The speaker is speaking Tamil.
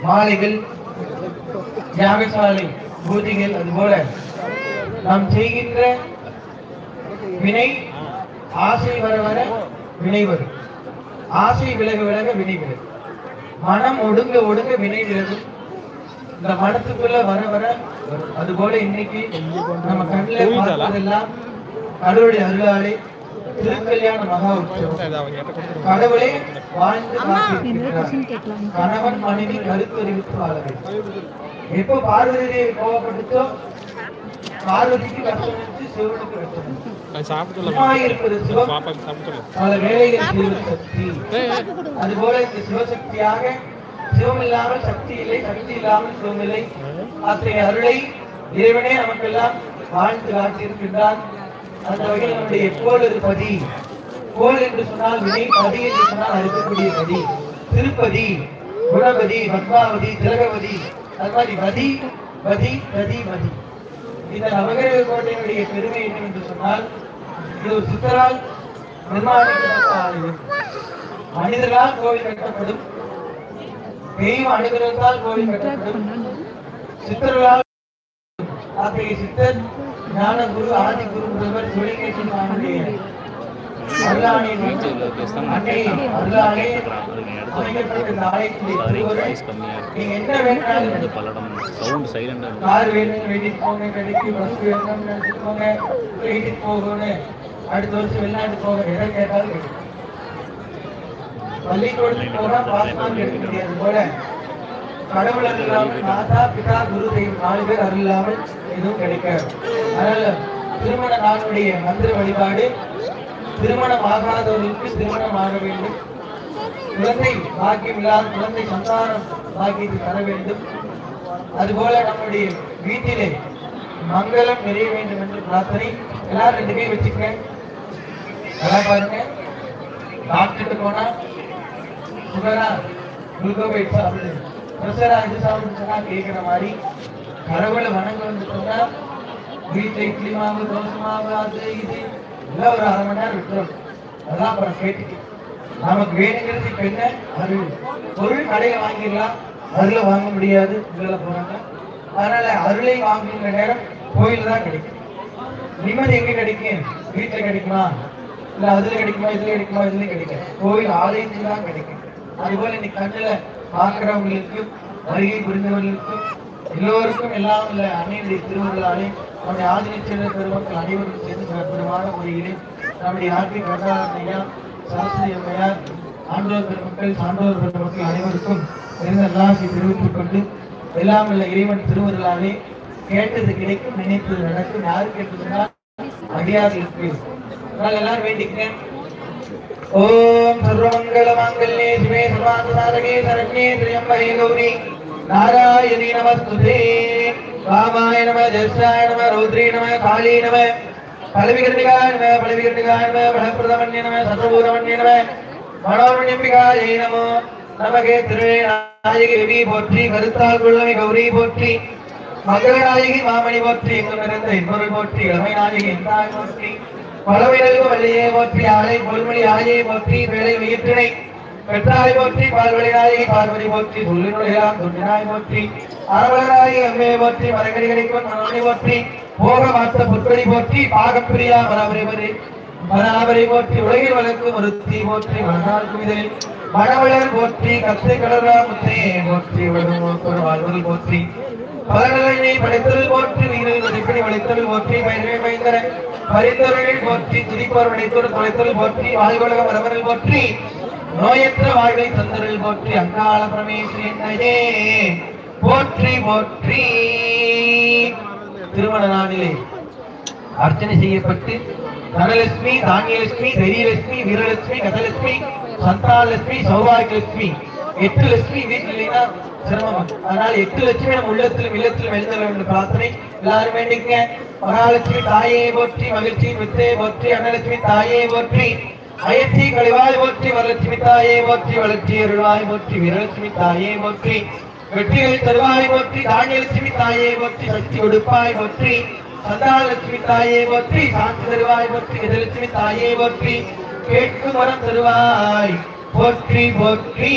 மாலைகள், யாகசாலை பூஜைகள், அதுபோல நாம் செய்கின்ற வினை ஆசை வர வர வினை வரும், ஆசை விலக விலக வினை விலகும், மனம் ஒடுங்க ஒடுங்க வினை விலகும், இந்த மனத்துக்குள்ள வர வர வரும். அதுபோல இன்னைக்கு நம்ம கண்ணில் பார்த்ததெல்லாம் கடவுளுடைய அருளாலே திருக்கல்யாண மகா உற்சவம். கடவுளே வாழ்ந்து காத்திருக்கிறார். கணவன் மனைவி கருத்தறிவித்து வாழ வேண்டும். எப்போ பார்வதி தேவி கோவப்பட்டுச்சோ பார்வதிக்கு கஷ்டம் இருந்துச்சு, சிவனுக்கு கஷ்டம் இருப்பது சிவம், பல வேலைகள் செய்வது சக்தி. அதுபோல இந்த சிவசக்தியாக சிவம் இல்லாமல் சக்தி இல்லை, சக்தி இல்லாமல் சிவம் இல்லை. அத்தகைய அருளை இறைவனே நமக்கெல்லாம் வாழ்ந்து காட்டியிருக்கின்றார். அந்த வகையில் நம்முடைய கோளறு பதி, கோள் என்று சொன்னால் வினை, பதி என்று சொன்னால் அறுக்கக்கூடிய பதி, திருப்பதி, குணபதி, பத்மாவதி, திலகவதி, அது மாதிரி வதி வதி கதி மதி. இந்த நவகிரக கோட்டையினுடைய பெருமை என்னவென்று சொன்னால் இது ஒரு சித்தரால் நிர்மாணிக்கப்பட்ட ஆலயம். மனிதர்களால் கோவில் கட்டப்படும், தெய்வ அனுகிரகத்தால் கோவில் கட்டப்படும், சித்தர்களால். அத்தகைய சித்தர் ஞான குரு ஆதி குரு முதல்வர் சிவலிங்கேஸ்வரர் சுவாமியுடைய அருளாலே அமைக்கப்பட்ட இந்த ஆலயத்திலே நீங்க என்ன வேணாலும் கார் வேணும் வேண்டிட்டு போங்க, கடைக்கு பஸ் வேணும்னு நினைச்சிட்டு போங்க, வீட்டுக்கு போகணும், அடுத்த வருஷம் வெளிநாட்டு போக எதை கேட்டாலும் கிடைக்கும். பள்ளிக்கூடத்துக்கு போனா பாஸ்மார்க் எடுக்க முடியாது போல கடவுள் அருளாமல் மாதா பிதா குரு தெய்வம் 4 பேர் அருளாமல் எதுவும் கிடைக்காது. அதனால திருமண நாளுடைய மந்திர வழிபாடு, திருமணம் ஆகாதவர்களுக்கு திருமணம் ஆக வேண்டும், குழந்தை பாக்கியம் இல்லாத குழந்தை சந்தானம் பாக்கியத்தை தர வேண்டும். அதுபோல நம்முடைய வீட்டிலே மங்களம் நிறைய வேண்டும் என்று பிரார்த்தனை. எல்லாரும் 2 கை வச்சுக்க. எல்லாம் பாருங்க, டாக்டர்கிட்ட போனா சுகரா குளுக்கோவைட் சாப்பிடு, பிரஷரா இது சாப்பிட்டு சொன்னா கேட்கிற மாதிரி கடவுளை வணங்க வந்துட்டோம்னா வீட்டில் இட்லி மாவு தோசை மாவு அது இது எல்லாம் ஒரு 1/2 மணி நேரம் விட்டுரும். அதெல்லாம் அப்புறம் கேட்டுக்கு நமக்கு வேணுங்கிறது இப்ப என்ன அருள். பொருள் கடையை வாங்கிடலாம், அருளை வாங்க முடியாது, உள்ள போறாங்க. அதனால அருளை வாங்குகிற நேரம் கோயில் தான் கிடைக்கும். நிம்மதி எங்க கிடைக்கும்? வீட்டுல கிடைக்குமா, இல்ல அதுல கிடைக்குமா, இதுல கிடைக்குமா, இதுல கிடைக்கும். கோயில் ஆலயத்துல தான் கிடைக்கும். அதுபோல இன்னைக்கு கண்ணுல பார்க்கிறவங்களுக்கும் வருகை புரிந்தவர்களுக்கும் எல்லோருக்கும் எல்லாம் உள்ள அன்னையுடைய திருவிழாலே நம்முடைய ஆதினிச்சேர பெருமக்கள் அனைவரும் சேர்ந்து சிறப்புமான முறையிலே நம்முடைய ஆட்சி கருணாநிதியா, சரஸ்வதி அம்மையார், ஆண்டோர் பெருமக்கள், சான்றோர் பெருமக்கள் அனைவருக்கும் எல்லாம் தெரிவித்துக் கொண்டு எல்லாம் உள்ள இறைவன் திருவருளாலே கேட்டது கிடைக்கும், நினைத்தது நடக்கும். யாரு கேட்டதுன்னா அடியார் இருக்கு. அதனால எல்லாரும் வேண்டிக்கிறேன். ஓம் சர்வமங்கள மாங்கல்யே சிவே சர்வார்த்தசாதகே சரண்யே திரியம்பகே கௌரி நாராயணி நமஸ்துதே. ராமாய நம, ஜெயஸ்ராய நம, ரௌத்ரே நம, காளீ நம, பலவிகரணிகாய நம, பலவிகரணிகாய நம, பலப்பிரதமன்யே நம, சர்வபூதமன்யே நம, மனோரண்யம்பிகாயை நமோ நமகே. திருநாயகி தேவி போற்றி, கருத்தால் குள்ளமை கௌரி போற்றி, மங்களநாயகி மாமணி போற்றி, எங்கும் நிறைந்த இன்னொருள் போற்றி, இளமை நாயகி எந்தாய் போற்றி, பலவிரல்கு வள்ளியை போற்றி, ஆலை பொல்மொழி ஆயை போற்றி, வேலை உயிர்த்தினை பெற்றாய் போற்றி, பால்வழி நாயகி பார்வதி போற்றி, சொல்லினுடையாம் தொண்டினாய் போற்றி, அரவலராயி அம்மையை போற்றி, மரங்கடி கிடைக்கும் மனோனை போற்றி, போக மாற்ற பொற்கொடி போற்றி, பாகப்பிரியா மனாவரை போற்றி, உலகில் வளர்க்கும் ஒருத்தி போற்றி, மனநாள் குவிதலில் மணவளர் போற்றி, கத்தை கடலா முத்தையே போற்றி, உலகம் வாழ்வது போற்றி, பலநலனை படைத்தல் போற்றி, வீரர்கள் நெருப்படி வளைத்தல் போற்றி, பயிர்களை பயந்தர பரிந்தவர்கள் போற்றி, துதிப்போர் படைத்தோர் தொலைத்தல் போற்றி, வாழ்வுலகம் வரவர்கள் போற்றி, நோயற்ற வாழ்வை தந்தர்கள் போற்றி, அங்காள பரமேஸ்வரி என்னையே போற்றி போற்றி. திருமண நாளிலே அர்ச்சனை செய்யப்பட்டு தனலட்சுமி, தானியலட்சுமி, தைரியலட்சுமி, வீரலட்சுமி, கதலட்சுமி, சந்தானலட்சுமி, சௌபாகியலட்சுமி, 8 லட்சுமி வீட்டில் இல்லைன்னா சிரமம். அதனால 8 லட்சுமி நம்ம உள்ளத்திலும் இல்லத்திலும் எழுத வேண்டும் பிரார்த்தனை. எல்லாரும் வேண்டிங்க. மகாலட்சுமி தாயே போற்றி, மகிழ்ச்சி வித்தையை போற்றி, அன்னலட்சுமி தாயே போற்றி, அயற்சி கழிவாய் போற்றி, வரலட்சுமி தாயே போற்றி, வளர்ச்சி அருள்வாய் போற்றி, வீரலட்சுமி தாயே போற்றி, வெற்றிகள் தருவாய் போற்றி, தானியலட்சுமி தாயே போற்றி, சக்தி உடுப்பாய் போற்றி, சந்தானலட்சுமி தாயே போற்றி, சாந்தி தருவாய் போற்றி, கஜலட்சுமி தாயே போற்றி, கேட்கும் வரம் தருவாய் போற்றி போற்றி.